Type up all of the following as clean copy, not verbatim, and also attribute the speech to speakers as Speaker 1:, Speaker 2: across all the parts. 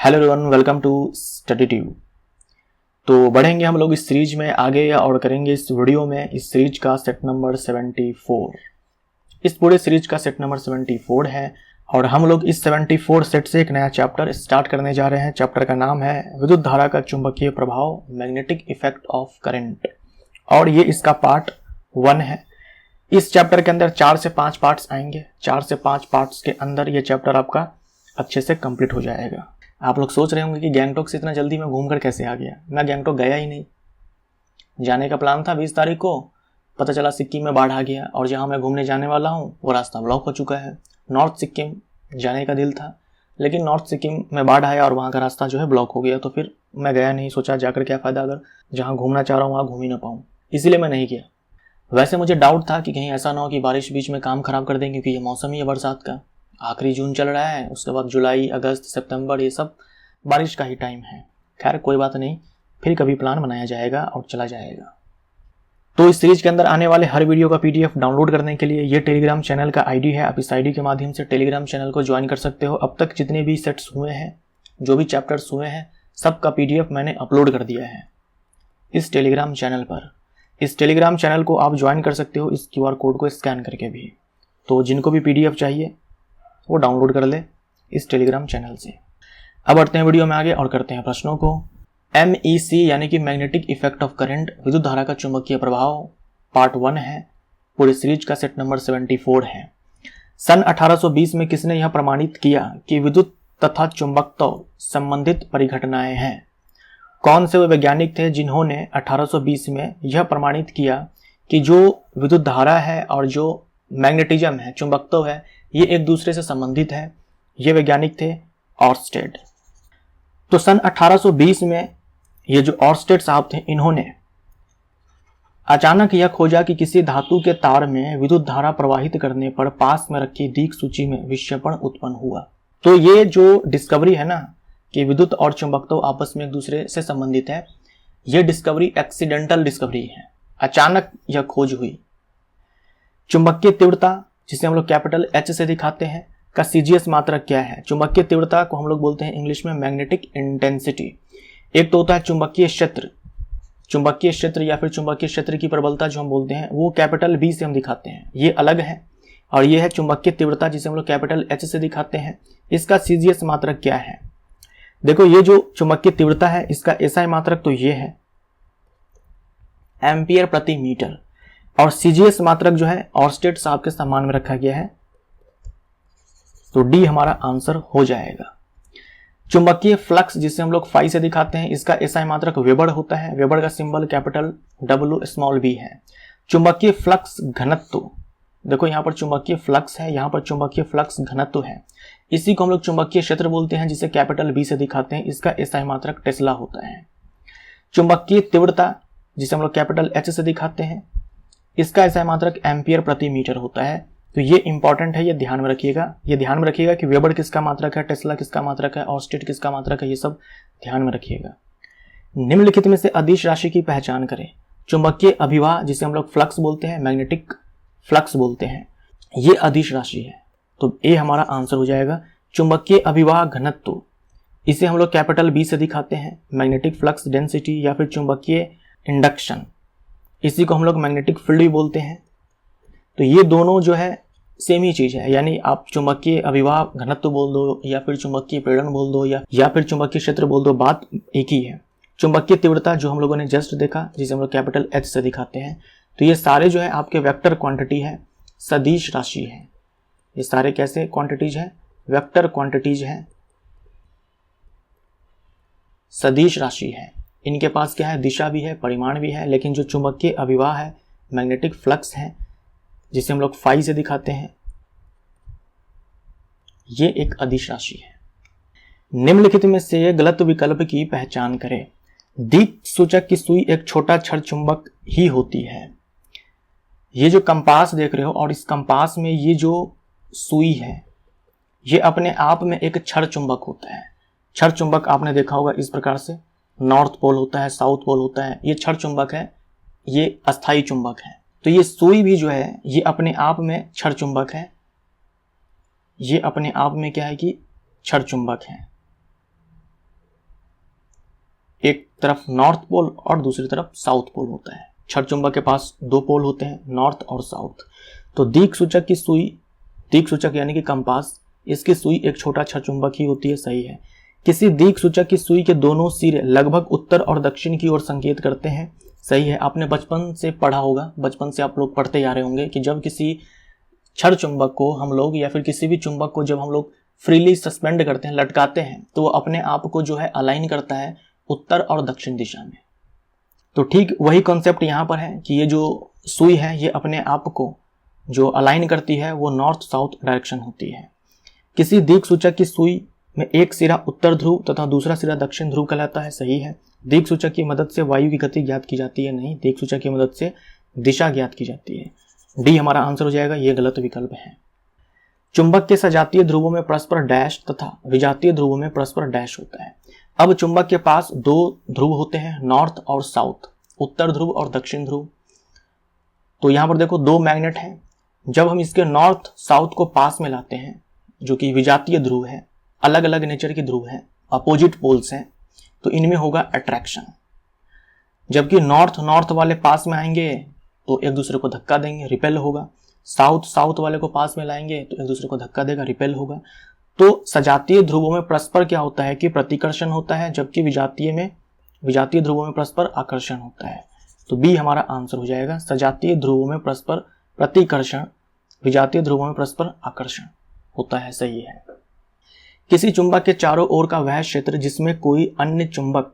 Speaker 1: Hello everyone, welcome to study tube. तो बढ़ेंगे हम लोग इस सीरीज में आगे और करेंगे इस वीडियो में इस सीरीज का सेट नंबर 74। इस पूरे सीरीज का सेट नंबर 74 है और हम लोग इस 74 सेट से एक नया चैप्टर स्टार्ट करने जा रहे हैं। चैप्टर का नाम है विद्युत धारा का चुंबकीय प्रभाव, मैग्नेटिक इफेक्ट ऑफ करंट, और ये इसका पार्ट 1 है। इस चैप्टर के अंदर 4 से 5 पार्ट्स आएंगे। 4 से 5 पार्ट्स के अंदर ये चैप्टर आपका अच्छे से कंप्लीट हो जाएगा। आप लोग सोच रहे होंगे कि गैंगटॉक से इतना जल्दी मैं घूमकर कैसे आ गया। मैं गैंगटॉक गया ही नहीं। जाने का प्लान था 20 तारीख को, पता चला सिक्किम में बाढ़ आ गया और जहां मैं घूमने जाने वाला हूं वो रास्ता ब्लॉक हो चुका है। नॉर्थ सिक्किम जाने का दिल था, लेकिन नॉर्थ सिक्किम में बाढ़ आया और वहां का रास्ता जो है ब्लॉक हो गया। तो फिर मैं गया नहीं। सोचा जाकर क्या फ़ायदा अगर जहाँ घूमना चाह रहा हूँ वहाँ घूम ही ना पाऊँ, इसीलिए मैं नहीं गया। वैसे मुझे डाउट था कि कहीं ऐसा ना हो कि बारिश बीच में काम खराब कर दें, क्योंकि ये मौसम ही है बरसात का। आखिरी जून चल रहा है, उसके बाद जुलाई, अगस्त, सितंबर, ये सब बारिश का ही टाइम है। खैर कोई बात नहीं, फिर कभी प्लान बनाया जाएगा और चला जाएगा। तो इस सीरीज के अंदर आने वाले हर वीडियो का पीडीएफ डाउनलोड करने के लिए ये टेलीग्राम चैनल का आईडी है। आप इस आईडी के माध्यम से टेलीग्राम चैनल को ज्वाइन कर सकते हो। अब तक जितने भी सेट्स हुए हैं, जो भी चैप्टर्स हुए हैं, सबका पीडीएफ मैंने अपलोड कर दिया है इस टेलीग्राम चैनल पर। इस टेलीग्राम चैनल को आप ज्वाइन कर सकते हो इस क्यूआर कोड को स्कैन करके भी। तो जिनको भी पीडीएफ चाहिए वो डाउनलोड कर ले इस टेलीग्राम चैनल से। अब बढ़ते हैं वीडियो में आगे और करते हैं प्रश्नों को। MEC यानी कि मैग्नेटिक इफेक्ट ऑफ करंट, विद्युत धारा का चुंबकीय प्रभाव, पार्ट 1 है। पूरे सीरीज का सेट नंबर 74 है। सन 1820 में किसने यह प्रमाणित किया कि विद्युत तथा चुंबकत्व संबंधित परिघटनाएं हैं? कौन से वे वैज्ञानिक थे जिन्होंने 1820 में यह प्रमाणित किया कि जो विद्युत धारा है और जो मैग्नेटिज्म है, चुंबकत्व है, ये एक दूसरे से संबंधित है? ये वैज्ञानिक थे ऑर्स्टेड। तो सन 1820 में ये जो ऑर्स्टेड साहब थे, इन्होंने अचानक यह खोजा कि किसी धातु के तार में विद्युत धारा प्रवाहित करने पर पास में रखी दीर्घ सूची में विक्षेपण उत्पन्न हुआ। तो ये जो डिस्कवरी है ना कि विद्युत और चुंबकत्व आपस में एक दूसरे से संबंधित है, ये डिस्कवरी एक्सीडेंटल डिस्कवरी है। अचानक यह खोज हुई। चुंबकीय तीव्रता, जिसे हम लोग कैपिटल H से दिखाते हैं, का CGS मात्रक क्या है? चुंबकीय तीव्रता को हम लोग बोलते हैं इंग्लिश में मैग्नेटिक इंटेंसिटी। एक तो होता है चुंबकीय क्षेत्र। चुंबकीय क्षेत्र या फिर चुंबकीय क्षेत्र की प्रबलता जो हम बोलते हैं, वो कैपिटल B से हम दिखाते हैं, ये अलग है। और ये है चुंबकीय तीव्रता, जिसे हम लोग कैपिटल H से दिखाते हैं। इसका CGS मात्रक क्या है? देखो, ये जो चुंबकीय तीव्रता है, इसका SI मात्रक तो ये है, एम्पियर प्रति मीटर। और CGS मात्रक जो है ऑर्स्टेड साहब के सम्मान में रखा गया है। तो डी हमारा आंसर हो जाएगा। चुंबकीय फ्लक्स, जिसे हम लोग फाई से दिखाते हैं, इसका SI मात्रक वेबर होता है। वेबर का symbol capital W small b है। चुंबकीय फ्लक्स घनत्व, देखो यहाँ पर चुंबकीय फ्लक्स है, यहाँ पर चुंबकीय फ्लक्स घनत्व है। इसी को हम लोग चुंबकीय क्षेत्र बोलते हैं, जिसे कैपिटल B से दिखाते हैं। इसका SI मात्रक टेस्ला होता है। चुंबकीय तीव्रता, जिसे हम लोग कैपिटल H से दिखाते हैं, इसका SI मात्रक एम्पियर प्रति मीटर होता है। तो ये इंपॉर्टेंट है, ये ध्यान में रखिएगा। ये ध्यान में रखिएगा कि वेबर किसका मात्रक है, टेस्ला किसका मात्रक है, ऑर्स्टेड किसका मात्रक है, ये सब ध्यान में रखिएगा। निम्नलिखित में से अदिश राशि की पहचान करें। चुंबकीय अभिवाह, जिसे हम लोग फ्लक्स बोलते हैं, मैग्नेटिक फ्लक्स बोलते हैं, ये अदिश राशि है। तो ए हमारा आंसर हो जाएगा। चुंबकीय अभिवाह घनत्व, इसे हम लोग कैपिटल B से दिखाते हैं। मैग्नेटिक फ्लक्स डेंसिटी या फिर चुंबकीय इंडक्शन, इसी को हम लोग मैग्नेटिक फील्ड भी बोलते हैं। तो ये दोनों जो है सेम ही चीज है, यानी आप चुंबकीय अभिवाह घनत्व बोल दो या फिर चुंबकीय प्रेरण बोल दो या फिर चुंबकीय क्षेत्र बोल दो, बात एक ही है। चुंबकीय तीव्रता जो हम लोगों ने जस्ट देखा, जिसे हम लोग कैपिटल H से दिखाते हैं, तो ये सारे जो है आपके वेक्टर क्वांटिटी है, सदिश राशि है। ये सारे कैसे क्वांटिटीज है? वेक्टर क्वांटिटीज है, सदिश राशि है। इनके पास क्या है? दिशा भी है, परिमाण भी है। लेकिन जो चुंबकीय अभिवाह है, मैग्नेटिक फ्लक्स है, जिसे हम लोग फाई से दिखाते हैं, ये एक अदिश राशि है। निम्नलिखित में से गलत विकल्प की पहचान करें। दीप सूचक की सुई एक छोटा क्षण चुंबक ही होती है। ये जो कंपास देख रहे हो और इस कंपास में ये जो सुई है, ये अपने आप में एक क्षण चुंबक होता है। क्षण चुंबक आपने देखा होगा इस प्रकार से, नॉर्थ पोल होता है, साउथ पोल होता है, ये क्षण चुंबक है, ये अस्थायी चुंबक है। तो ये सुई भी जो है ये अपने आप में क्षण चुंबक है। ये अपने आप में क्या है कि क्षण चुंबक है। तरफ नॉर्थ पोल और दूसरी तरफ साउथ पोल होता है। क्षण चुंबक के पास दो पोल होते हैं, नॉर्थ और साउथ। तो दिक् सूचक की सुई, दिक् सूचक यानी कि कंपास, इसकी सुई एक छोटा क्षण चुंबक ही होती है, सही है। किसी दिक् सूचक की सुई के दोनों सिरे लगभग उत्तर और दक्षिण की ओर संकेत करते हैं, सही है। आपने बचपन से पढ़ा होगा, बचपन से आप लोग पढ़ते जा रहे होंगे कि जब किसी क्षण चुंबक को हम लोग या फिर किसी भी चुंबक को जब हम लोग फ्रीली सस्पेंड करते हैं, लटकाते हैं, तो वो अपने आप को जो है अलाइन करता है उत्तर और दक्षिण दिशा में। तो ठीक वही कॉन्सेप्ट यहाँ पर है कि ये जो सुई है ये अपने आप को जो अलाइन करती है वो नॉर्थ साउथ डायरेक्शन होती है। किसी दिक् सूचक की सुई में एक सिरा उत्तर ध्रुव तथा दूसरा सिरा दक्षिण ध्रुव कहलाता है, सही है। दिक् सूचक की मदद से वायु की गति ज्ञात की जाती है, नहीं। दिक् सूचक की मदद से दिशा ज्ञात की जाती है। डी हमारा आंसर हो जाएगा, ये गलत विकल्प है। चुंबक के सजातीय ध्रुवों में परस्पर डैश तथा विजातीय ध्रुवों में परस्पर डैश होता है। अब चुंबक के पास दो ध्रुव होते हैं, नॉर्थ और साउथ, उत्तर ध्रुव और दक्षिण ध्रुव। तो यहां पर देखो दो मैग्नेट हैं। जब हम इसके नॉर्थ साउथ को पास में लाते हैं, जो कि विजातीय ध्रुव है, अलग अलग नेचर के ध्रुव हैं, अपोजिट पोल्स हैं, तो इनमें होगा अट्रैक्शन। जबकि नॉर्थ नॉर्थ वाले पास में आएंगे तो एक दूसरे को धक्का देंगे, रिपेल होगा। साउथ साउथ वाले को पास में लाएंगे तो एक दूसरे को धक्का देगा, रिपेल होगा। तो सजातीय ध्रुवों में परस्पर क्या होता है कि प्रतिकर्षण होता है, जबकि विजातीय ध्रुवों में परस्पर आकर्षण होता है। तो बी हमारा आंसर हो जाएगा, सजातीय ध्रुवों में परस्पर प्रतिकर्षण, विजातीय ध्रुवों में परस्पर आकर्षण होता है, सही है। किसी चुंबक के चारों ओर का वह क्षेत्र जिसमें कोई अन्य चुंबक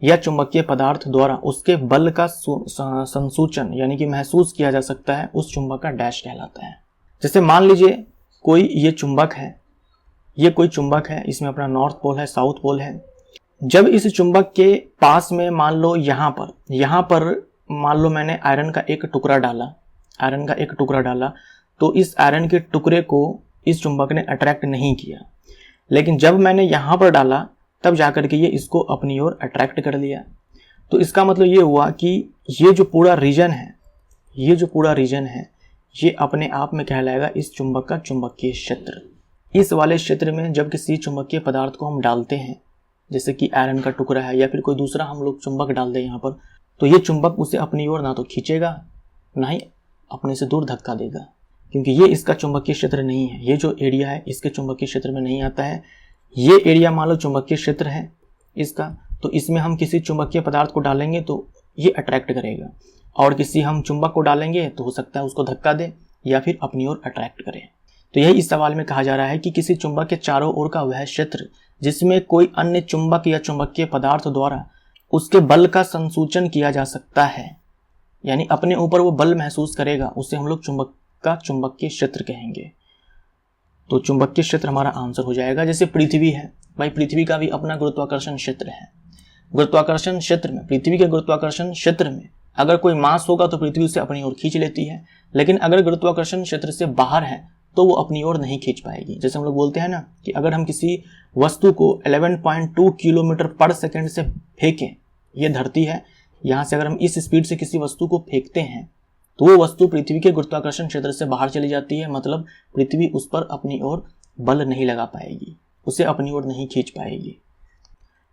Speaker 1: या चुंबकीय पदार्थ द्वारा उसके बल का संसूचन यानी कि महसूस किया जा सकता है, उस चुंबक का डैश कहलाता है। जैसे मान लीजिए कोई ये चुंबक है, ये कोई चुंबक है, इसमें अपना नॉर्थ पोल है, साउथ पोल है। जब इस चुंबक के पास में मान लो यहाँ पर मान लो मैंने आयरन का एक टुकड़ा डाला, तो इस आयरन के टुकड़े को इस चुंबक ने अट्रैक्ट नहीं किया। लेकिन जब मैंने यहाँ पर डाला तब जाकर के ये इसको अपनी ओर अट्रैक्ट कर लिया। तो इसका मतलब ये हुआ कि ये जो पूरा रीजन है, ये अपने आप में कहलाएगा इस चुंबक का चुंबकीय क्षेत्र। इस वाले क्षेत्र में जब किसी चुंबकीय पदार्थ को हम डालते हैं, जैसे कि आयरन का टुकड़ा है या फिर कोई दूसरा हम लोग चुंबक डाल दें यहाँ पर, तो ये चुंबक उसे अपनी ओर ना तो खींचेगा ना ही अपने से दूर धक्का देगा, क्योंकि ये इसका चुंबकीय क्षेत्र नहीं है। ये जो एरिया है इसके चुंबकीय क्षेत्र में नहीं आता है। ये एरिया मान लो चुंबकीय क्षेत्र है इसका, तो इसमें हम किसी चुंबकीय पदार्थ को डालेंगे तो ये अट्रैक्ट करेगा, और किसी हम चुंबक को डालेंगे तो हो सकता है उसको धक्का दे या फिर अपनी ओर अट्रैक्ट करे। तो यही इस सवाल में कहा जा रहा है कि किसी चुंबक के चारों ओर का वह क्षेत्र जिसमें कोई अन्य चुंबक या चुंबकीय पदार्थ द्वारा उसके बल का संसूचन किया जा सकता है, यानी अपने ऊपर वो बल महसूस करेगा, उसे हम लोग चुंबक का चुंबकीय क्षेत्र कहेंगे। तो चुंबकीय क्षेत्र हमारा आंसर हो जाएगा। जैसे पृथ्वी है भाई, पृथ्वी का भी अपना गुरुत्वाकर्षण क्षेत्र है। गुरुत्वाकर्षण क्षेत्र में, पृथ्वी के गुरुत्वाकर्षण क्षेत्र में अगर कोई मास होगा तो पृथ्वी उसे अपनी ओर खींच लेती है, लेकिन अगर गुरुत्वाकर्षण क्षेत्र से बाहर है तो वो अपनी ओर नहीं खींच पाएगी। जैसे हम लोग बोलते हैं ना कि अगर हम किसी वस्तु को 11.2 किलोमीटर पर सेकेंड से फेंकें, ये धरती है, यहाँ से अगर हम इस स्पीड से किसी वस्तु को फेंकते हैं तो वो वस्तु पृथ्वी के गुरुत्वाकर्षण क्षेत्र से बाहर चली जाती है, मतलब पृथ्वी उस पर अपनी ओर बल नहीं लगा पाएगी, उसे अपनी ओर नहीं खींच पाएगी।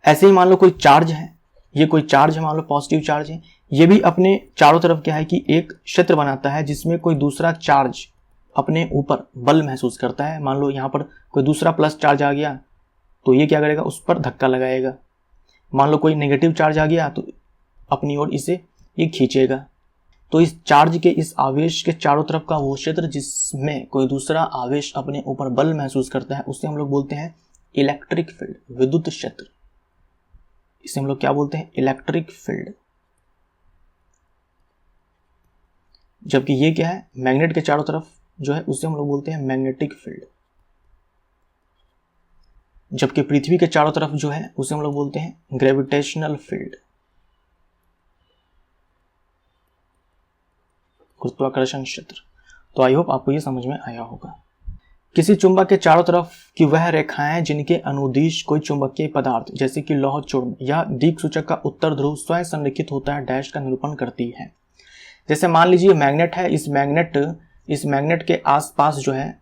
Speaker 1: ऐसे ही मान लो कोई चार्ज है, ये कोई चार्ज है, मान लो पॉजिटिव चार्ज है, ये भी अपने चारों तरफ क्या है कि एक क्षेत्र बनाता है जिसमें कोई दूसरा चार्ज अपने ऊपर बल महसूस करता है। मान लो यहाँ पर कोई दूसरा प्लस चार्ज आ गया तो ये क्या करेगा, उस पर धक्का लगाएगा। मान लो कोई नेगेटिव चार्ज आ गया तो अपनी ओर इसे ये खींचेगा। तो इस चार्ज के, इस आवेश के चारों तरफ का वो क्षेत्र जिसमें कोई दूसरा आवेश अपने ऊपर बल महसूस करता है, उसे हम लोग बोलते हैं इलेक्ट्रिक फील्ड, विद्युत क्षेत्र। इसे हम लोग क्या बोलते हैं, इलेक्ट्रिक फील्ड। जबकि ये क्या है, मैग्नेट के चारों तरफ जो है उसे हम लोग बोलते हैं मैग्नेटिक फील्ड। जबकि पृथ्वी के चारों तरफ जो है उसे हम लोग बोलते हैं ग्रेविटेशनल फील्ड, गुरुत्वाकर्षण क्षेत्र। तो आई होप आपको ये समझ में आया होगा। किसी चुंबक के चारों तरफ की वह रेखाएं जिनके अनुदिश कोई चुंबकीय पदार्थ जैसे कि लौह चूर्ण या दिक् सूचक का उत्तर ध्रुव स्वयं संरेखित होता है डैश का निरूपण करती है। जैसे मान लीजिए मैग्नेट है, इस मैग्नेट के आसपास जो है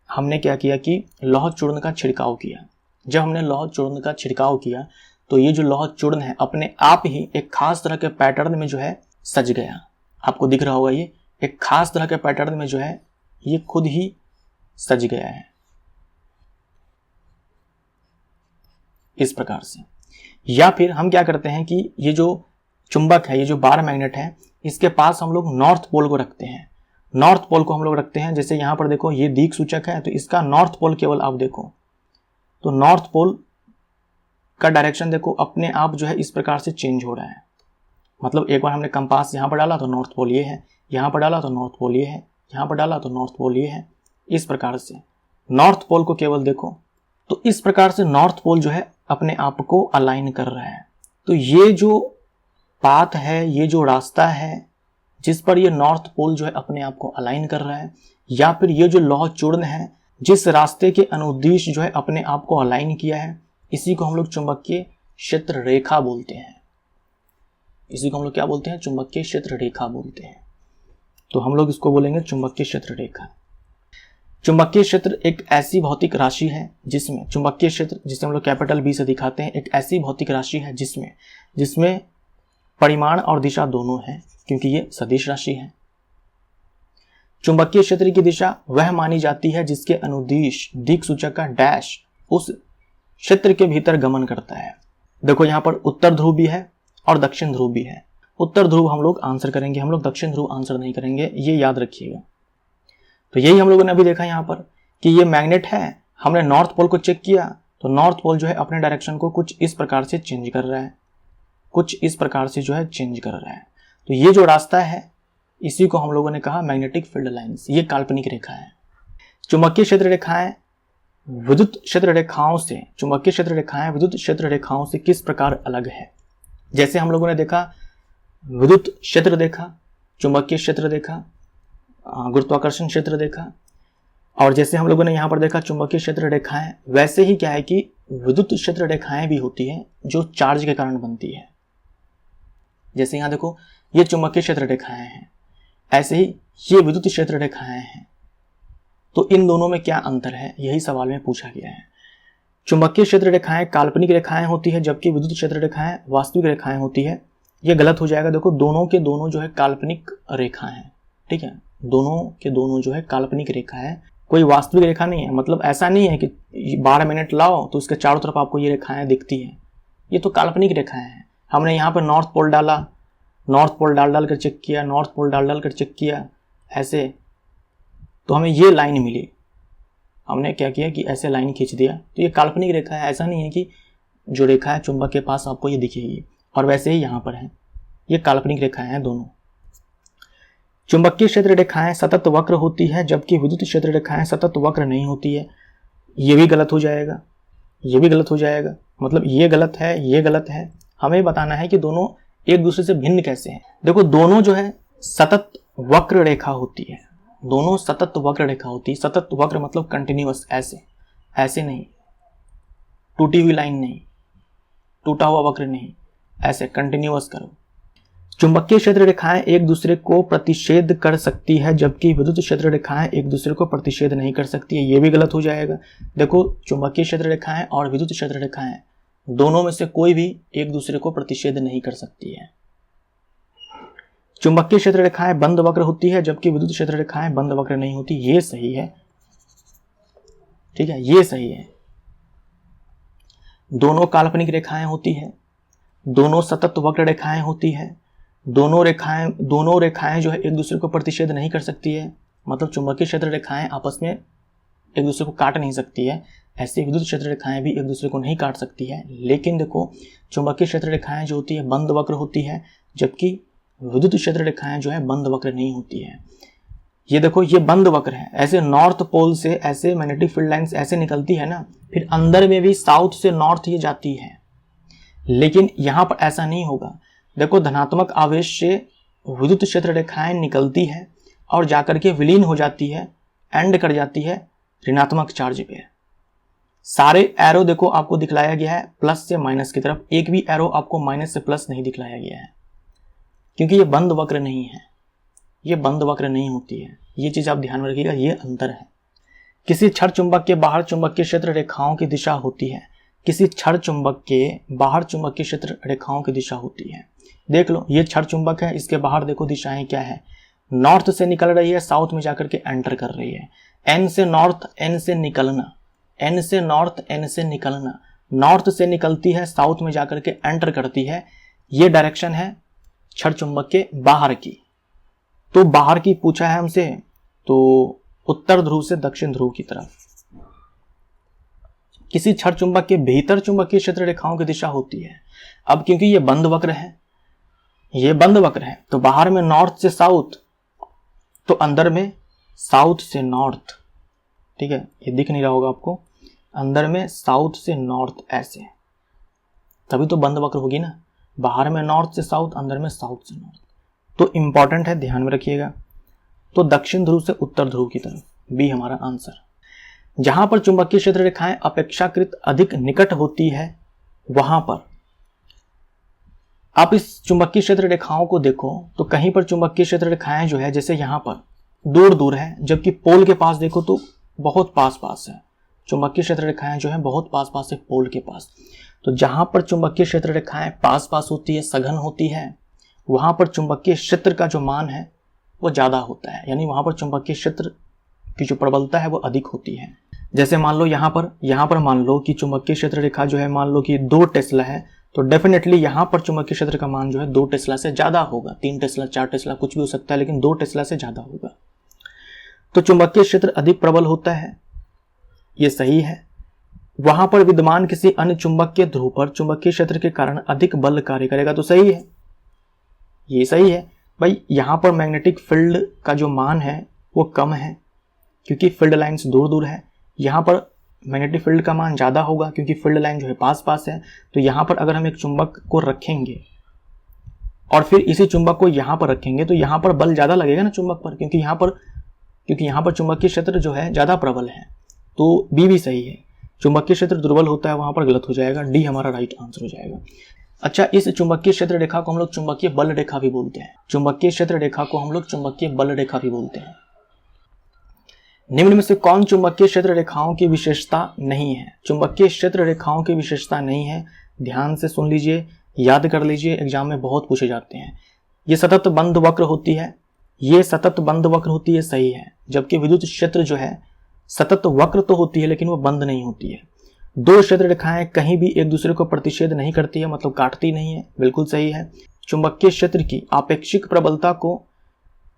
Speaker 1: हमने क्या किया कि लौह चूर्ण का छिड़काव किया। जब हमने लौह चूर्ण का छिड़काव किया तो ये जो लौह चूर्ण है अपने आप ही एक खास तरह के पैटर्न में जो है सज गया। आपको दिख रहा होगा ये एक खास तरह के पैटर्न में जो है ये खुद ही सज गया है इस प्रकार से। या फिर हम क्या करते हैं कि ये जो चुंबक है, ये जो बार मैग्नेट है, इसके पास हम लोग नॉर्थ पोल को रखते हैं। नॉर्थ पोल को हम लोग रखते हैं, जैसे यहां पर देखो ये दिक् सूचक है तो इसका नॉर्थ पोल केवल आप देखो तो नॉर्थ पोल का डायरेक्शन देखो अपने आप जो है इस प्रकार से चेंज हो रहा है। मतलब एक बार हमने कंपास यहां पर डाला तो नॉर्थ पोल ये है, यहां पर डाला तो नॉर्थ पोल ये है, यहां पर डाला तो नॉर्थ पोल ये है। इस प्रकार से नॉर्थ पोल को केवल देखो तो इस प्रकार से नॉर्थ पोल जो है अपने आप को अलाइन कर रहा है। तो ये जो पाथ है, ये जो रास्ता है जिस पर ये नॉर्थ पोल जो है अपने आप को अलाइन कर रहा है, या फिर ये जो लौह चूर्ण है जिस रास्ते के अनुदिश जो है अपने आप को अलाइन किया है, इसी को हम लोग चुंबकीय क्षेत्र रेखा बोलते हैं। इसी को हम लोग क्या बोलते हैं? चुंबकीय क्षेत्र रेखा बोलते हैं। तो हम लोग इसको बोलेंगे चुंबकीय क्षेत्र रेखा। चुंबकीय क्षेत्र एक ऐसी भौतिक राशि है जिसमें चुंबकीय क्षेत्र, जिसे हम लोग कैपिटल बी से दिखाते हैं, एक ऐसी भौतिक राशि है जिसमें परिमाण और दिशा दोनों है, क्योंकि ये सदिश राशि है। चुंबकीय क्षेत्र की दिशा वह मानी जाती है जिसके अनुदिश दिक् सूचक का डैश उस क्षेत्र के भीतर गमन करता है। देखो यहां पर उत्तर ध्रुव भी है और दक्षिण ध्रुव भी है। उत्तर ध्रुव हम लोग आंसर करेंगे, हम लोग दक्षिण ध्रुव आंसर नहीं करेंगे, ये याद रखिएगा। तो यही हम लोगों ने अभी देखा यहां पर कि ये मैग्नेट है, हमने नॉर्थ पोल को चेक किया तो नॉर्थ पोल जो है अपने डायरेक्शन को कुछ इस प्रकार से चेंज कर रहा है, कुछ इस प्रकार से जो है चेंज कर रहा है। तो ये जो रास्ता है इसी को हम लोगों ने कहा मैग्नेटिक फील्ड लाइंस। ये काल्पनिक रेखा है। चुंबकीय क्षेत्र रेखाएं विद्युत क्षेत्र रेखाओं से, चुंबकीय क्षेत्र रेखाएं विद्युत क्षेत्र रेखाओं से किस प्रकार अलग है? जैसे हम लोगों ने देखा विद्युत क्षेत्र देखा, चुंबकीय क्षेत्र देखा, गुरुत्वाकर्षण क्षेत्र देखा, और जैसे हम लोगों ने यहां पर देखा चुंबकीय क्षेत्र रेखाएं, वैसे ही क्या है कि विद्युत क्षेत्र रेखाएं भी होती है जो चार्ज के कारण बनती है। जैसे यहां देखो ये चुंबकीय क्षेत्र रेखाएं हैं, ऐसे ही ये विद्युत क्षेत्र रेखाएं हैं। तो इन दोनों में क्या अंतर है, यही सवाल में पूछा गया है। चुंबकीय क्षेत्र रेखाएं काल्पनिक रेखाएं होती है जबकि विद्युत क्षेत्र रेखाएं वास्तविक रेखाएं होती है। ये गलत हो जाएगा। देखो दोनों के दोनों जो है काल्पनिक रेखा है, ठीक है, दोनों के दोनों जो है काल्पनिक रेखा है, कोई वास्तविक रेखा नहीं है। मतलब ऐसा नहीं है कि 12 मिनट लाओ तो उसके चारों तरफ आपको ये रेखाएं दिखती हैं, ये तो काल्पनिक रेखाएं हैं। हमने यहाँ पर नॉर्थ पोल डाला, नॉर्थ पोल डाल कर चेक किया, नॉर्थ पोल डाल कर चेक किया, ऐसे तो हमें ये लाइन मिली। हमने क्या किया कि ऐसे लाइन खींच दिया, तो ये काल्पनिक रेखा है। ऐसा नहीं है कि जो रेखा है चुंबक के पास आपको ये दिखेगी, और वैसे ही यहाँ पर है, ये काल्पनिक रेखाएं हैं दोनों। चुंबकीय क्षेत्र रेखाएं सतत वक्र होती है जबकि विद्युत क्षेत्र रेखाएं सतत वक्र नहीं होती है। ये भी गलत हो जाएगा, ये भी गलत हो जाएगा। मतलब ये गलत है, ये गलत है। हमें बताना है कि दोनों एक दूसरे से भिन्न कैसे हैं। देखो दोनों जो है सतत वक्र रेखा होती है, दोनों सतत वक्र रेखा होती है। सतत वक्र मतलब कंटिन्यूअस, ऐसे ऐसे नहीं, टूटी हुई लाइन नहीं, टूटा हुआ वक्र नहीं, ऐसे कंटिन्यूअस करो। चुंबकीय क्षेत्र रेखाएं एक दूसरे को प्रतिषेध कर सकती है जबकि विद्युत क्षेत्र रेखाएं एक दूसरे को प्रतिषेध नहीं कर सकती है। ये भी गलत हो जाएगा। देखो चुंबकीय क्षेत्र रेखाएं और विद्युत क्षेत्र रेखाएं दोनों में से कोई भी एक दूसरे को प्रतिषेध नहीं कर सकती है। चुंबकीय क्षेत्र रेखाएं बंद वक्र होती है जबकि विद्युत क्षेत्र रेखाएं बंद वक्र नहीं होती। ये सही है, ठीक है, ये सही है। दोनों काल्पनिक रेखाएं होती है, दोनों सतत वक्र रेखाएं होती है, दोनों रेखाएं जो है एक दूसरे को प्रतिषेध नहीं कर सकती है। मतलब चुंबकीय क्षेत्र रेखाएं आपस में एक दूसरे को काट नहीं सकती है, ऐसे विद्युत क्षेत्र रेखाएं भी एक दूसरे को नहीं काट सकती है। लेकिन देखो चुंबकीय क्षेत्र रेखाएं जो होती है बंद वक्र होती है जबकि विद्युत क्षेत्र रेखाएं जो है बंद वक्र नहीं होती है। ये देखो ये बंद वक्र है, ऐसे नॉर्थ पोल से ऐसे मैग्नेटिक फील्ड लाइंस ऐसे निकलती है ना, फिर अंदर में भी साउथ से नॉर्थ ये जाती है। लेकिन यहां पर ऐसा नहीं होगा। देखो धनात्मक आवेश से विद्युत क्षेत्र रेखाएं निकलती है और जाकर के विलीन हो जाती है, एंड कर जाती है ऋणात्मक चार्ज पे। सारे एरो देखो आपको दिखलाया गया है प्लस से माइनस की तरफ, एक भी एरो आपको माइनस से प्लस नहीं दिखलाया गया है, क्योंकि ये बंद वक्र नहीं है, ये बंद वक्र नहीं होती है। ये चीज आप ध्यान में रखिएगा, ये अंतर है। किसी क्षण चुंबक के बाहर चुंबकीय क्षेत्र रेखाओं की दिशा होती है। किसी क्षण चुंबक के बाहर चुंबकीय क्षेत्र रेखाओं की दिशा होती है। देख लो, ये क्षण चुंबक है, इसके बाहर देखो दिशाएं क्या है, नॉर्थ से निकल रही है, साउथ में जाकर के एंटर कर रही है। एन से नॉर्थ, एन से निकलना, एन से नॉर्थ, एन से निकलना, नॉर्थ से निकलती है, साउथ में जाकर के एंटर करती है। ये डायरेक्शन है क्षण चुंबक के बाहर की। तो बाहर की पूछा है हमसे, तो उत्तर ध्रुव से दक्षिण ध्रुव की तरफ। किसी क्षण चुंबक के भीतर चुंबकीय क्षेत्र रेखाओं की दिशा होती है। अब क्योंकि ये बंद वक्र है, ये बंद वक्र है, तो बाहर में नॉर्थ से साउथ, तो अंदर में साउथ से नॉर्थ। ठीक है, ये दिख नहीं रहा होगा आपको, अंदर में साउथ से नॉर्थ, ऐसे, तभी तो बंद वक्र होगी ना। बाहर में नॉर्थ से साउथ, अंदर में साउथ से नॉर्थ। तो इंपॉर्टेंट है, ध्यान में रखिएगा। तो दक्षिण ध्रुव से उत्तर ध्रुव की तरफ, बी हमारा आंसर। जहां पर चुंबकीय क्षेत्र रेखाएं अपेक्षाकृत अधिक निकट होती है, वहां पर आप इस चुंबकीय क्षेत्र रेखाओं को देखो तो कहीं पर चुंबकीय क्षेत्र रेखाएं जो है, जैसे यहां पर दूर दूर है, जबकि पोल के पास देखो तो बहुत पास पास है। चुंबकीय क्षेत्र रेखाएं जो है बहुत पास पास है पोल के पास। तो जहां पर चुंबकीय क्षेत्र रेखाएं पास पास होती है, सघन होती है, वहां पर चुंबकीय क्षेत्र का जो मान है वो ज्यादा होता है, यानी वहां पर चुंबकीय क्षेत्र की जो प्रबलता है वो अधिक होती है। जैसे मान लो यहाँ पर मान लो कि चुंबकीय क्षेत्र रेखा जो है, मान लो कि 2 टेस्ला है, तो डेफिनेटली यहाँ पर चुंबकीय क्षेत्र का मान जो है 2 टेस्ला से ज्यादा होगा। 3 टेस्ला, 4 टेस्ला कुछ भी हो सकता है, लेकिन 2 टेस्ला से ज्यादा होगा। तो चुंबकीय क्षेत्र अधिक प्रबल होता है, ये सही है। वहां पर विद्यमान किसी अन्य चुंबकीय ध्रुव पर चुंबकीय क्षेत्र के कारण अधिक बल कार्य करेगा, तो सही है, ये सही है भाई। यहां पर मैग्नेटिक फील्ड का जो मान है वो कम है क्योंकि फील्ड लाइन्स दूर दूर है। यहाँ पर मैग्नेटिक फील्ड का मान ज़्यादा होगा क्योंकि फील्ड लाइन जो है पास पास है। तो यहाँ पर अगर हम एक चुंबक को रखेंगे और फिर इसी चुंबक को यहाँ पर रखेंगे तो यहाँ पर बल ज़्यादा लगेगा ना चुंबक पर, क्योंकि यहाँ पर चुंबकीय क्षेत्र जो है ज़्यादा प्रबल है। तो बी भी सही है। चुंबकीय क्षेत्र दुर्बल होता है, वहाँ पर गलत हो जाएगा, डी हमारा राइट आंसर हो जाएगा। अच्छा, इस चुंबकीय क्षेत्र रेखा को हम लोग चुंबकीय बल रेखा भी बोलते हैं। चुंबकीय क्षेत्र रेखा को हम लोग चुंबकीय बल रेखा भी बोलते हैं। निम्न में से कौन चुंबकीय क्षेत्र रेखाओं की विशेषता नहीं है? चुंबकीय क्षेत्र रेखाओं की विशेषता नहीं है, ध्यान से सुन लीजिए, याद कर लीजिए, एग्जाम में बहुत पूछे जाते हैं। ये सतत बंद वक्र होती है, ये सतत बंद वक्र होती है, सही है। जबकि विद्युत क्षेत्र जो है सतत वक्र तो होती है लेकिन वो बंद नहीं होती है। 2 क्षेत्र रेखाएं कहीं भी एक दूसरे को प्रतिच्छेद नहीं करती है, मतलब काटती नहीं है, बिल्कुल सही है। चुंबकीय क्षेत्र की आपेक्षिक प्रबलता को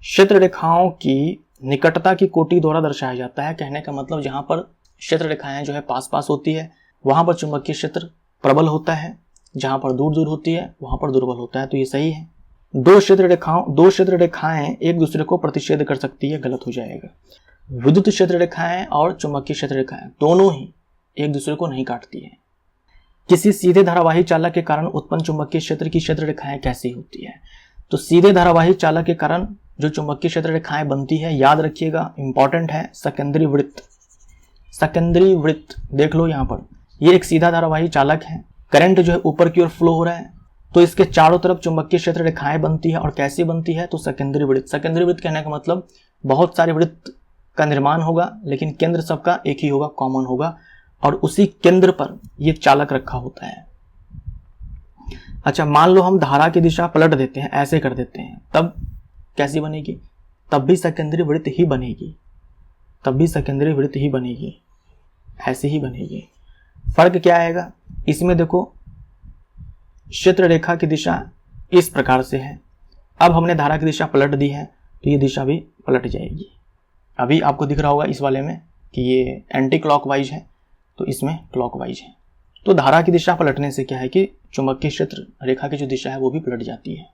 Speaker 1: क्षेत्र रेखाओं की निकटता की कोटि द्वारा दर्शाया जाता है। कहने का मतलब जहां पर क्षेत्र रेखाएं जो है पास पास होती है वहां पर चुंबकीय क्षेत्र प्रबल होता है, जहां पर दूर दूर होती है वहां पर दुर्बल होता है। तो ये सही है। 2 क्षेत्र रेखाएं एक दूसरे को प्रतिच्छेद कर सकती है, गलत हो जाएगा। विद्युत क्षेत्र रेखाएं और चुंबकीय क्षेत्र रेखाएं दोनों ही एक दूसरे को नहीं काटती है। किसी सीधे धारावाही चालक के कारण उत्पन्न चुंबकीय क्षेत्र की क्षेत्र रेखाएं कैसी होती है? तो सीधे धारावाही चालक के कारण जो चुंबकीय क्षेत्र रेखाएं बनती है, याद रखिएगा, इंपॉर्टेंट है, सेकेंडरी वृत्त। सेकेंडरी वृत्त देख लो, यहाँ पर ये एक सीधा धारावाही चालक है, करंट जो है ऊपर की ओर फ्लो हो रहा है, तो इसके चारों तरफ चुंबकीय क्षेत्र रेखाएं बनती है। और कैसी बनती है? तो सेकेंडरी वृत्त। सेकेंडरी वृत्त कहने का मतलब बहुत सारे वृत्त का निर्माण होगा लेकिन केंद्र सबका एक ही होगा, कॉमन होगा, और उसी केंद्र पर ये चालक रखा होता है। अच्छा, मान लो हम धारा की दिशा पलट देते हैं, ऐसे कर देते हैं, तब कैसी बनेगी? तब भी सेकेंडरी वृत्त ही बनेगी, तब भी सेकेंडरी वृत्त ही बनेगी, ऐसे ही बनेगी। फर्क क्या आएगा इसमें? देखो, क्षेत्र रेखा की दिशा इस प्रकार से है, अब हमने धारा की दिशा पलट दी है तो ये दिशा भी पलट जाएगी। अभी आपको दिख रहा होगा इस वाले में कि ये एंटी क्लॉकवाइज है, तो इसमें क्लॉकवाइज है। तो धारा की दिशा पलटने से क्या है कि चुंबकीय क्षेत्र रेखा की जो दिशा है वो भी पलट जाती है।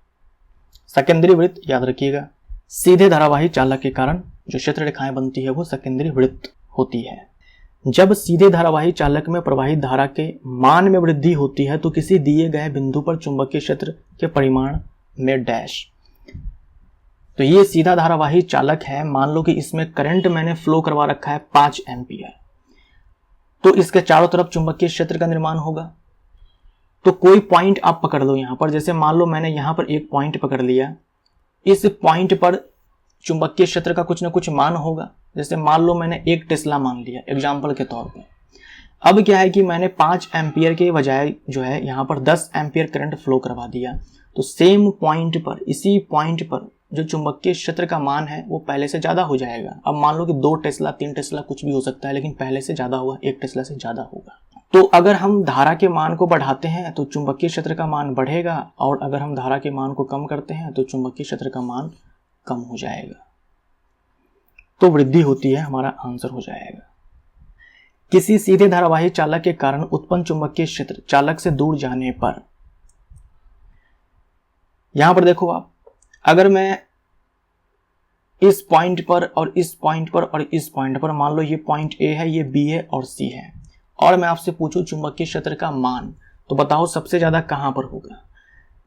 Speaker 1: सेकेंडरी वृत्त याद रखिएगा, सीधे धारावाही चालक के कारण जो क्षेत्र रेखाएं बनती है वो सेकेंडरी वृत्त होती है। जब सीधे धारावाही चालक में प्रवाहित धारा के मान में वृद्धि होती है तो किसी दिए गए बिंदु पर चुंबकीय क्षेत्र के परिमाण में डैश। तो ये सीधा धारावाही चालक है, मान लो कि इसमें करंट मैंने फ्लो करवा रखा है 5 एम्पियर, तो इसके चारों तरफ चुंबकीय क्षेत्र का निर्माण होगा। तो कोई पॉइंट आप पकड़ लो यहाँ पर, जैसे मान लो मैंने यहाँ पर एक पॉइंट पकड़ लिया, इस पॉइंट पर चुंबकीय क्षेत्र का कुछ ना कुछ मान होगा। जैसे मान लो मैंने 1 टेस्ला मान लिया एग्जाम्पल के तौर पे। अब क्या है कि मैंने 5 एम्पियर के बजाय जो है यहाँ पर 10 एम्पियर करंट फ्लो करवा दिया, तो सेम पॉइंट पर, इसी पॉइंट पर जो चुंबकीय क्षेत्र का मान है वो पहले से ज़्यादा हो जाएगा। अब मान लो कि 2 टेस्ला 3 टेस्ला कुछ भी हो सकता है, लेकिन पहले से ज़्यादा होगा, 1 टेस्ला से ज़्यादा होगा। तो अगर हम धारा के मान को बढ़ाते हैं तो चुंबकीय क्षेत्र का मान बढ़ेगा, और अगर हम धारा के मान को कम करते हैं तो चुंबकीय क्षेत्र का मान कम हो जाएगा। तो वृद्धि होती है, हमारा आंसर हो जाएगा। किसी सीधे धारावाही चालक के कारण उत्पन्न चुंबकीय क्षेत्र चालक से दूर जाने पर, यहां पर देखो आप, अगर मैं इस पॉइंट पर और इस पॉइंट पर और इस पॉइंट पर, मान लो ये पॉइंट ए है, ये बी है और सी है, और मैं आपसे पूछूं चुंबकीय क्षेत्र का मान, तो बताओ सबसे ज्यादा कहां पर होगा।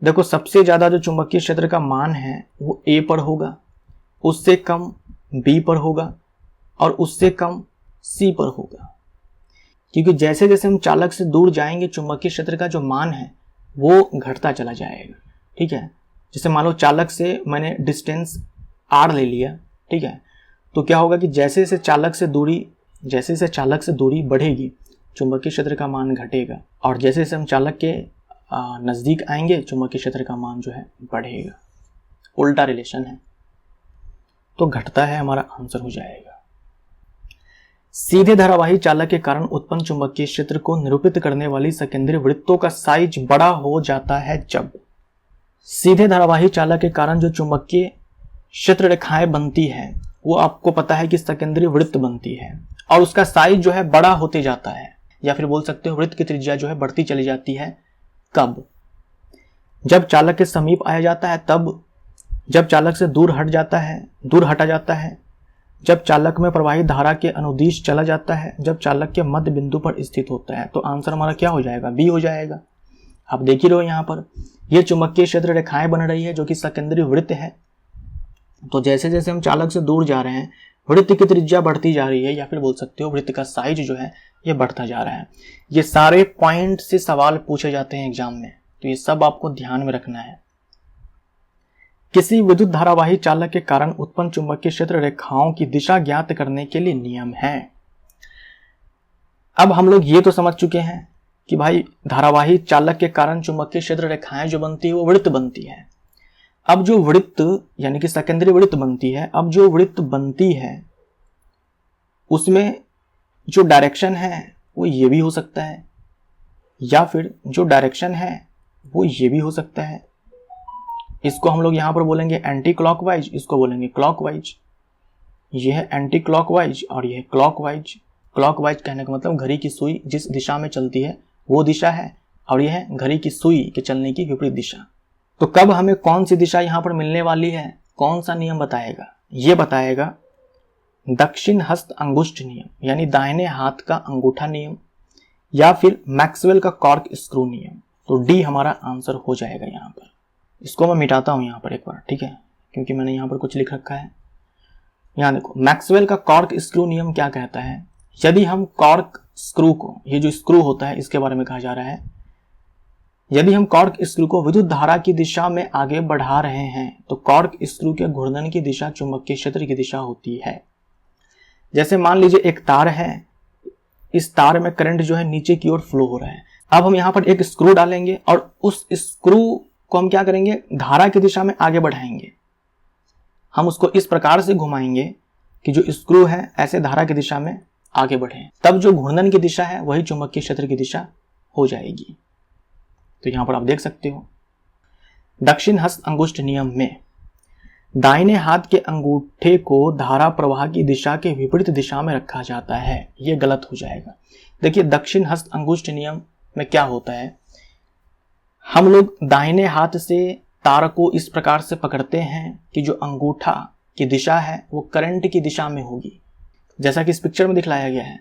Speaker 1: देखो सबसे ज्यादा जो चुंबकीय क्षेत्र का मान है वो ए पर होगा, उससे कम बी पर होगा और उससे कम सी पर होगा। क्योंकि जैसे जैसे हम चालक से दूर जाएंगे चुंबकीय क्षेत्र का जो मान है वो घटता चला जाएगा। ठीक है, जैसे मान लो चालक से मैंने डिस्टेंस आर ले लिया, ठीक है, तो क्या होगा कि जैसे जैसे चालक से दूरी बढ़ेगी चुंबकीय क्षेत्र का मान घटेगा, और जैसे जैसे हम चालक के नज़दीक आएंगे चुंबकीय क्षेत्र का मान जो है बढ़ेगा। उल्टा रिलेशन है, तो घटता है, हमारा आंसर हो जाएगा। सीधे धारावाही चालक के कारण उत्पन्न चुंबकीय क्षेत्र को निरूपित करने वाली सेकेंडरी वृत्तों का साइज बड़ा हो जाता है जब, सीधे धारावाही चालक के कारण जो चुंबकीय क्षेत्र रेखाएं बनती है वो आपको पता है कि सेकेंडरी वृत्त बनती है, और उसका साइज जो है बड़ा होते जाता है, या फिर बोल सकते हो वृत्त की त्रिज्या जो है बढ़ती चली जाती है। कब? जब चालक के समीप आया जाता है तब, जब चालक से दूर हटा जाता है, जब चालक में प्रवाहित धारा के अनुदिश चला जाता है, जब चालक के मध्य बिंदु पर स्थित होता है। तो आंसर हमारा क्या हो जाएगा? बी हो जाएगा। आप देख ही रहो यहाँ पर ये चुंबकीय क्षेत्र रेखाएं बन रही है जो कि सेकेंडरी वृत्त है। तो जैसे जैसे हम चालक से दूर जा रहे हैं वृत्त की त्रिज्या बढ़ती जा रही है, या फिर बोल सकते हो वृत्त का साइज जो है ये बढ़ता जा रहा है। ये सारे पॉइंट से सवाल पूछे जाते हैं एग्जाम में, तो ये सब आपको ध्यान में रखना है। किसी विद्युत धारावाही चालक के कारण उत्पन्न चुंबकीय क्षेत्र रेखाओं की दिशा ज्ञात करने के लिए नियम है। अब हम लोग ये तो समझ चुके हैं कि भाई धारावाही चालक के कारण चुंबकीय क्षेत्र रेखाएं जो बनती है वो वृत्त बनती है। अब जो वृत्त यानी कि सेकेंडरी वृत्त बनती है, अब जो वृत्त बनती है उसमें जो डायरेक्शन है वो ये भी हो सकता है, या फिर जो डायरेक्शन है वो ये भी हो सकता है। इसको हम लोग यहां पर बोलेंगे एंटी क्लॉकवाइज, इसको बोलेंगे क्लॉकवाइज। ये है एंटी क्लॉकवाइज और ये है क्लॉकवाइज। क्लॉकवाइज कहने का मतलब घड़ी की सुई जिस दिशा में चलती है वो दिशा है, और यह है घड़ी की सुई के चलने की विपरीत दिशा। तो कब हमें कौन सी दिशा यहां पर मिलने वाली है, कौन सा नियम बताएगा? ये बताएगा दक्षिण हस्त अंगुष्ठ नियम, यानी दाहिने हाथ का अंगूठा नियम, या फिर मैक्सवेल का कॉर्क स्क्रू नियम। तो डी हमारा आंसर हो जाएगा यहाँ पर। इसको मैं मिटाता हूं यहाँ पर एक बार, ठीक है, क्योंकि मैंने यहाँ पर कुछ लिख रखा है। यहाँ देखो मैक्सवेल का कॉर्क स्क्रू नियम क्या कहता है, यदि हम कॉर्क स्क्रू को, ये जो स्क्रू होता है इसके बारे में कहा जा रहा है, यदि हम कॉर्क स्क्रू को विद्युत धारा की दिशा में आगे बढ़ा रहे हैं तो कॉर्क स्क्रू के घूर्णन की दिशा चुंबकीय क्षेत्र की दिशा होती है। जैसे मान लीजिए एक तार है, इस तार में करंट जो है नीचे की ओर फ्लो हो रहा है। अब हम यहाँ पर एक स्क्रू डालेंगे और उस स्क्रू को हम क्या करेंगे, धारा की दिशा में आगे बढ़ाएंगे। हम उसको इस प्रकार से घुमाएंगे कि जो स्क्रू है ऐसे धारा की दिशा में आगे बढ़े, तब जो घूर्णन की दिशा है वही चुंबकीय क्षेत्र की दिशा हो जाएगी। तो यहां पर आप देख सकते हो दक्षिण हस्त अंगुष्ठ नियम में दाहिने हाथ के अंगूठे को धारा प्रवाह की दिशा के विपरीत दिशा में रखा जाता है। यह गलत हो जाएगा। देखिए दक्षिण हस्त अंगुष्ठ नियम में क्या होता है, हम लोग दाहिने हाथ से तार को इस प्रकार से पकड़ते हैं कि जो अंगूठा की दिशा है वो करंट की दिशा में होगी, जैसा कि इस पिक्चर में दिखलाया गया है।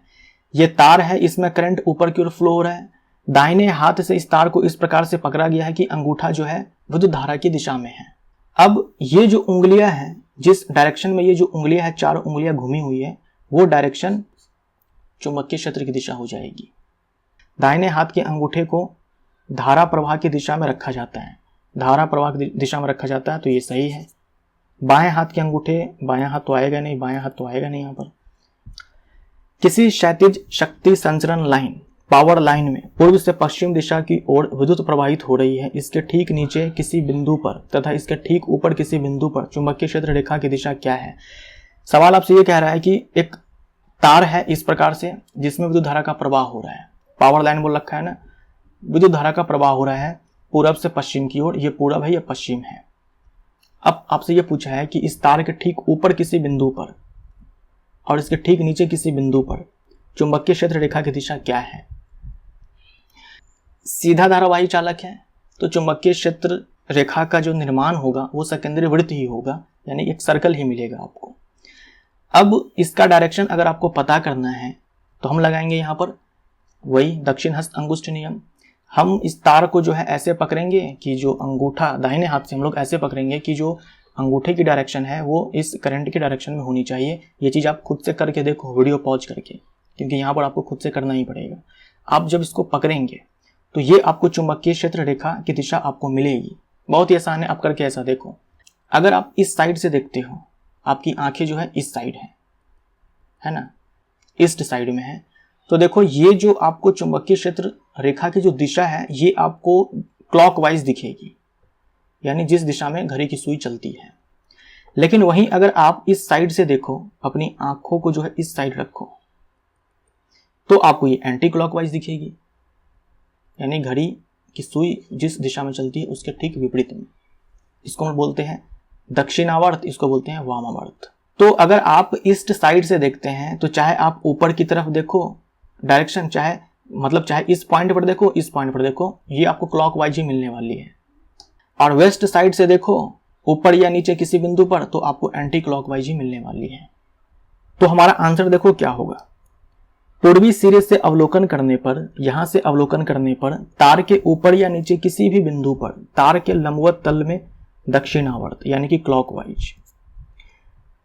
Speaker 1: ये तार है, इसमें करंट ऊपर की ओर फ्लो हो रहा है। दाहिने हाथ से इस तार को इस प्रकार से पकड़ा गया है कि अंगूठा जो है विद्युत धारा की दिशा में है। अब ये जो उंगलियां हैं, जिस डायरेक्शन में ये जो उंगलियां है, 4 उंगलियां घूमी हुई है, वो डायरेक्शन चुंबकीय क्षेत्र की दिशा हो जाएगी। दाहिने हाथ के अंगूठे को धारा प्रवाह की दिशा में रखा जाता है, धारा प्रवाह की दिशा में रखा जाता है, तो ये सही है। बाएं हाथ के अंगूठे, बायां हाथ तो आएगा नहीं, बायां हाथ तो आएगा नहीं। यहाँ पर किसी क्षैतिज शक्ति संचरण लाइन पावर लाइन में पूर्व से पश्चिम दिशा की ओर विद्युत प्रवाहित हो रही है, इसके ठीक नीचे किसी बिंदु पर तथा इसके ठीक ऊपर किसी बिंदु पर चुंबकीय क्षेत्र रेखा की दिशा क्या है। सवाल आपसे ये कह रहा है कि एक तार है इस प्रकार से जिसमें विद्युत धारा का प्रवाह हो रहा है, पावर लाइन बोल रखा है ना, विद्युत धारा का प्रवाह हो रहा है पूरब से पश्चिम की ओर, ये पूरब है, ये पश्चिम है। अब आपसे ये पूछा है कि इस तार के ठीक ऊपर किसी बिंदु पर और इसके ठीक नीचे किसी बिंदु पर चुंबकीय क्षेत्र रेखा की दिशा क्या है। सीधा धारावाही चालक है तो चुंबकीय क्षेत्र रेखा का जो निर्माण होगा वो सेकेंडरी वृत्त ही होगा, यानी एक सर्कल ही मिलेगा आपको। अब इसका डायरेक्शन अगर आपको पता करना है तो हम लगाएंगे यहाँ पर वही दक्षिण हस्त अंगुष्ठ नियम। हम इस तार को जो है ऐसे पकड़ेंगे कि जो अंगूठा दाहिने हाथ से हम लोग ऐसे पकड़ेंगे कि जो अंगूठे की डायरेक्शन है वो इस करंट की डायरेक्शन में होनी चाहिए। ये चीज़ आप खुद से करके देखो वीडियो पॉज करके, क्योंकि यहाँ पर आपको खुद से करना ही पड़ेगा। आप जब इसको पकड़ेंगे तो ये आपको चुंबकीय क्षेत्र रेखा की दिशा आपको मिलेगी। बहुत ही आसान है, आप करके ऐसा देखो। अगर आप इस साइड से देखते हो, आपकी आंखें जो है इस साइड है ना, ईस्ट साइड में है, तो देखो ये जो आपको चुंबकीय क्षेत्र रेखा की जो दिशा है ये आपको क्लॉकवाइज दिखेगी, यानी जिस दिशा में घड़ी की सुई चलती है। लेकिन वहीं अगर आप इस साइड से देखो, अपनी आंखों को जो है इस साइड रखो, तो आपको ये एंटी क्लॉकवाइज दिखेगी, यानी घड़ी की सुई जिस दिशा में चलती है उसके ठीक विपरीत में। इसको हम बोलते हैं दक्षिणावर्त, इसको बोलते हैं वामावर्त। तो अगर आप ईस्ट साइड से देखते हैं तो चाहे आप ऊपर की तरफ देखो डायरेक्शन, चाहे इस पॉइंट पर देखो, इस पॉइंट पर देखो, ये आपको क्लॉकवाइज ही मिलने वाली है। और वेस्ट साइड से देखो ऊपर या नीचे किसी बिंदु पर, तो आपको एंटी क्लॉकवाइज ही मिलने वाली है। तो हमारा आंसर देखो क्या होगा। पूर्वी सिरे से अवलोकन करने पर, यहां से अवलोकन करने पर तार के ऊपर या नीचे किसी भी बिंदु पर तार के लंबवत तल में दक्षिणावर्त यानी कि क्लॉकवाइज।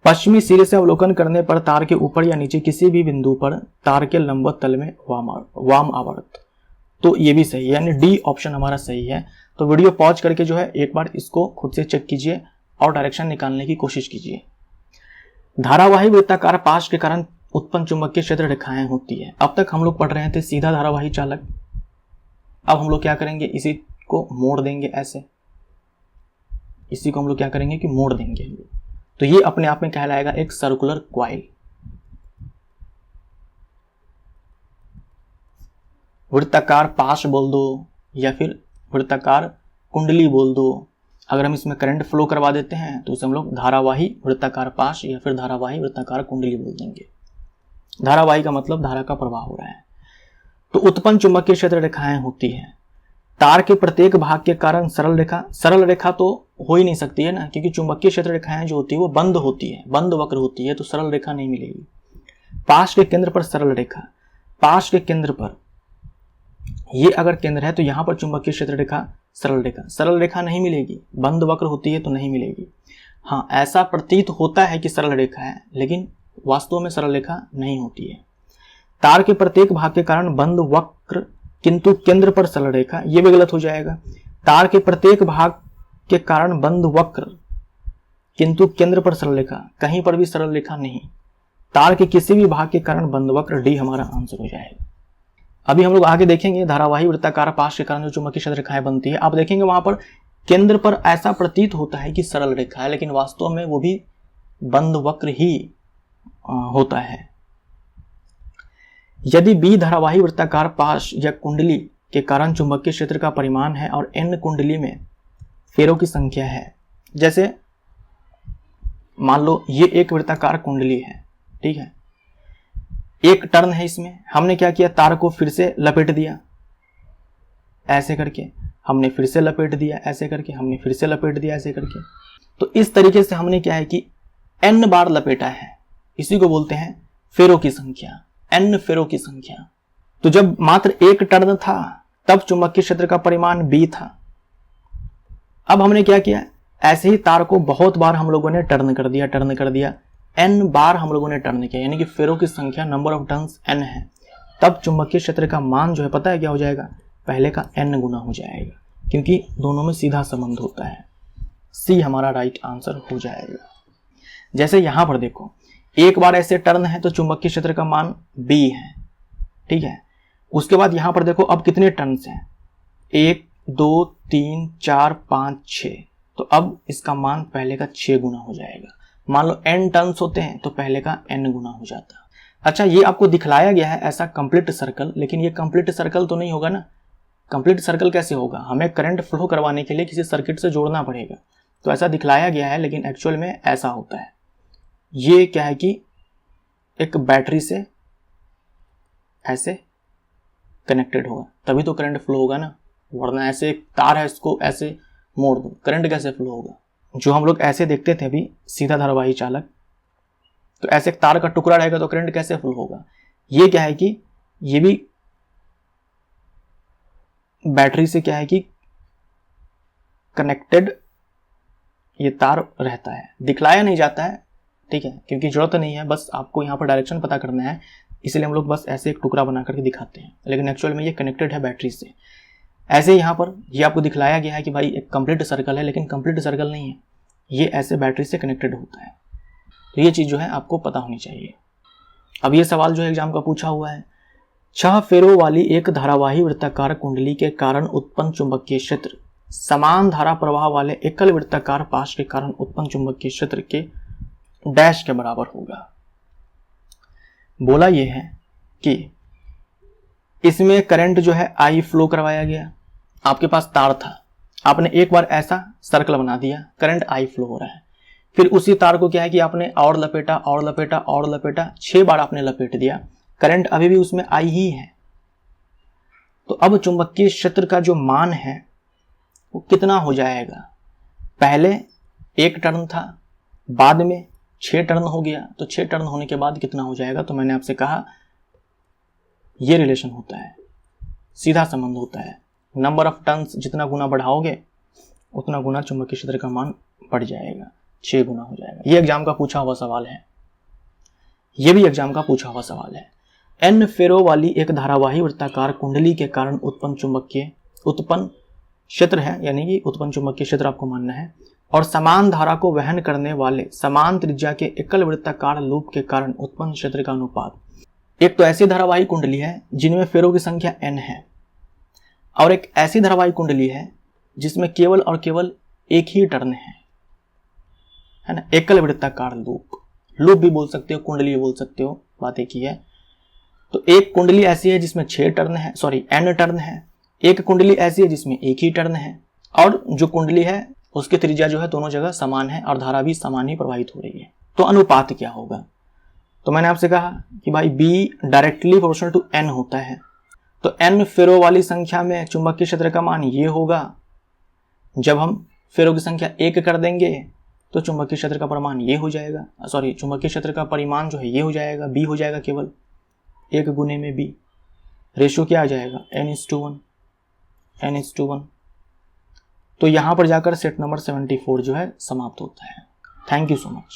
Speaker 1: पश्चिमी सिरे से अवलोकन करने पर तार के ऊपर या नीचे किसी भी बिंदु पर तार के लंबवत तल में वाम आवर्त। तो ये भी सही है, यानी डी ऑप्शन हमारा सही है। तो वीडियो पॉज करके जो है एक बार इसको खुद से चेक कीजिए और डायरेक्शन निकालने की कोशिश कीजिए। धारावाही वृत्ताकार पाश के कारण उत्पन्न चुंबकीय क्षेत्र रेखाएं होती है। अब तक हम लोग पढ़ रहे थे सीधा धारावाही चालक। अब हम लोग क्या करेंगे, इसी को मोड़ देंगे ऐसे, इसी को हम लोग क्या करेंगे कि मोड़ देंगे। तो ये अपने आप में कहलाएगा एक सर्कुलर क्वाइल। वृत्ताकार पाश बोल दो या फिर वृत्ताकार कुंडली बोल दो। अगर हम इसमें करंट फ्लो करवा देते हैं तो उसे हम लोग धारावाही वृत्ताकार पाश या फिर धारावाही वृत्ताकार कुंडली बोल देंगे। धारावाही का मतलब धारा का प्रवाह हो रहा है। तो उत्पन्न चुंबकीय क्षेत्र रेखाएं होती है तार के प्रत्येक भाग के कारण। सरल रेखा तो हो ही नहीं सकती है ना, क्योंकि चुंबकीय क्षेत्र रेखाएं जो होती है वो बंद होती है, बंद वक्र होती है, तो सरल रेखा नहीं मिलेगी। पाश के केंद्र पर सरल रेखा, पाश के केंद्र पर ये अगर केंद्र है तो यहां पर चुंबकीय क्षेत्र रेखा सरल रेखा नहीं मिलेगी, बंद वक्र होती है तो नहीं मिलेगी। हाँ, ऐसा प्रतीत होता है कि सरल रेखा है, लेकिन वास्तव में सरल रेखा नहीं होती है। तार के प्रत्येक भाग के कारण बंद वक्र किंतु केंद्र पर सरल रेखा, ये भी गलत हो जाएगा। तार के प्रत्येक भाग के कारण बंद वक्र किंतु केंद्र पर सरल रेखा, कहीं पर भी सरल रेखा नहीं। तार के किसी भी भाग के कारण बंद वक्र, डी हमारा आंसर हो जाएगा। अभी हम लोग आगे देखेंगे धारावाही वृत्ताकार पाश के कारण जो चुंबकीय क्षेत्र रेखाएं बनती है। आप देखेंगे वहां पर केंद्र पर ऐसा प्रतीत होता है कि सरल रेखा है, लेकिन वास्तव में वो भी बंद वक्र ही होता है। यदि बी धारावाही वृत्ताकार पाश या कुंडली के कारण चुंबकीय क्षेत्र का परिमाण है और एन कुंडली में फेरों की संख्या है, जैसे मान लो ये एक वृत्ताकार कुंडली है, ठीक है, एक टर्न है इसमें, हमने क्या किया, तार को फिर से लपेट दिया ऐसे करके, हमने फिर से लपेट दिया ऐसे करके, हमने फिर से लपेट दिया ऐसे करके। तो इस तरीके से हमने क्या है कि n बार लपेटा है, इसी को बोलते हैं फेरों की संख्या, n फेरों की संख्या। तो जब मात्र एक टर्न था तब चुंबकीय क्षेत्र का परिमाण b था। अब हमने क्या किया, ऐसे ही तार को बहुत बार हम लोगों ने टर्न कर दिया, n बार हम लोगों ने टर्न किया, यानी कि फेरों की संख्या नंबर ऑफ टर्न्स n है, तब चुंबकीय क्षेत्र का मान जो है पता है क्या हो जाएगा, पहले का n गुना हो जाएगा, क्योंकि दोनों में सीधा संबंध होता है। सी हमारा राइट आंसर हो जाएगा। जैसे यहां पर देखो, एक बार ऐसे टर्न है तो चुंबकीय क्षेत्र का मान b है, ठीक है, उसके बाद यहाँ पर देखो अब कितने टर्न्स हैं, 1 2 3 4 5 6, तो अब इसका मान पहले का 6 गुना हो जाएगा। मान लो n टर्न्स होते हैं तो पहले का n गुना हो जाता। अच्छा, ये आपको दिखलाया गया है ऐसा कंप्लीट सर्कल, लेकिन ये कंप्लीट सर्कल तो नहीं होगा ना। कंप्लीट सर्कल कैसे होगा, हमें करंट फ्लो करवाने के लिए किसी सर्किट से जोड़ना पड़ेगा। तो ऐसा दिखलाया गया है, लेकिन एक्चुअल में ऐसा होता है। ये क्या है कि एक बैटरी से ऐसे कनेक्टेड होगा तभी तो करंट फ्लो होगा ना, वरना ऐसे एक तार है इसको ऐसे मोड़ दो, करंट कैसे फ्लो होगा। जो हम लोग ऐसे देखते थे अभी सीधा धारावाही चालक, तो ऐसे एक तार का टुकड़ा रहेगा तो करंट कैसे फ्लो होगा। ये क्या है कि ये भी बैटरी से क्या है कि कनेक्टेड ये तार रहता है, दिखलाया नहीं जाता है, ठीक है, क्योंकि जरूरत नहीं है, बस आपको यहाँ पर डायरेक्शन पता करना है, इसलिए हम लोग बस ऐसे एक टुकड़ा बना करके दिखाते हैं, लेकिन एक्चुअल में ये कनेक्टेड है बैटरी से। ऐसे यहाँ पर ये आपको दिखलाया गया है कि भाई एक कंप्लीट सर्कल है, लेकिन कंप्लीट सर्कल नहीं है, ये ऐसे बैटरी से कनेक्टेड होता है। तो ये चीज़ जो है आपको पता होनी चाहिए। अब ये सवाल जो है एग्जाम का पूछा हुआ है, 6 फेरों वाली एक धारावाही वृत्ताकार कुंडली के कारण उत्पन्न चुंबकीय क्षेत्र समान धारा प्रवाह वाले एकल वृत्ताकार पाश के कारण उत्पन्न चुंबकीय क्षेत्र के डैश के बराबर होगा। बोला यह है कि इसमें करंट जो है आई फ्लो करवाया गया, आपके पास तार था, आपने एक बार ऐसा सर्कल बना दिया, करंट आई फ्लो हो रहा है, फिर उसी तार को क्या है कि आपने और लपेटा और लपेटा और लपेटा, 6 बार आपने लपेट दिया, करंट अभी भी उसमें आई ही है। तो अब चुंबकीय क्षेत्र का जो मान है वो कितना हो जाएगा, पहले 1 टर्न था, बाद में 6 टर्न हो गया, तो 6 टर्न होने के बाद कितना हो जाएगा। तो मैंने आपसे कहा ये रिलेशन होता है, सीधा संबंध होता है, नंबर ऑफ टर्न्स जितना गुना बढ़ाओगे उतना गुना चुंबकीय क्षेत्र का मान बढ़ जाएगा, 6 गुना हो जाएगा। ये एग्जाम का पूछा हुआ सवाल है, ये भी एग्जाम का पूछा हुआ सवाल है। n फेरों वाली एक धारावाही वृत्ताकार कुंडली के कारण उत्पन्न क्षेत्र है, यानी कि उत्पन्न चुंबकीय क्षेत्र आपको मानना है, और समान धारा को वहन करने वाले समान त्रिज्या के एकल वृत्ताकार लूप के कारण उत्पन्न क्षेत्र का अनुपात। एक तो ऐसी धारावाही कुंडली है जिनमें फेरों की संख्या n है, और एक ऐसी धारावाही कुंडली है जिसमें केवल और केवल एक ही टर्न है ना, एकल वृत्ताकार लूप भी बोल सकते हो, कुंडली बोल सकते हो, बात एक ही है। तो एक कुंडली ऐसी है जिसमें 6 टर्न है, सॉरी n टर्न है, एक कुंडली ऐसी है जिसमें एक ही टर्न है, और जो कुंडली है उसकी त्रिज्या जो है दोनों जगह समान है और धारा भी समान ही प्रवाहित हो रही है। तो अनुपात क्या होगा, तो मैंने आपसे कहा कि भाई B directly proportional to n होता है, तो n फेरों वाली संख्या में चुंबकीय क्षेत्र का मान ये होगा, जब हम फेरों की संख्या 1 कर देंगे तो चुंबकीय क्षेत्र का परिमाण ये हो जाएगा, सॉरी चुंबकीय क्षेत्र का परिमाण जो है ये हो जाएगा, B हो जाएगा केवल 1 गुने में B, रेशियो क्या आ जाएगा n:1। तो यहां पर जाकर सेट नंबर 74 जो है समाप्त होता है। Thank you so much.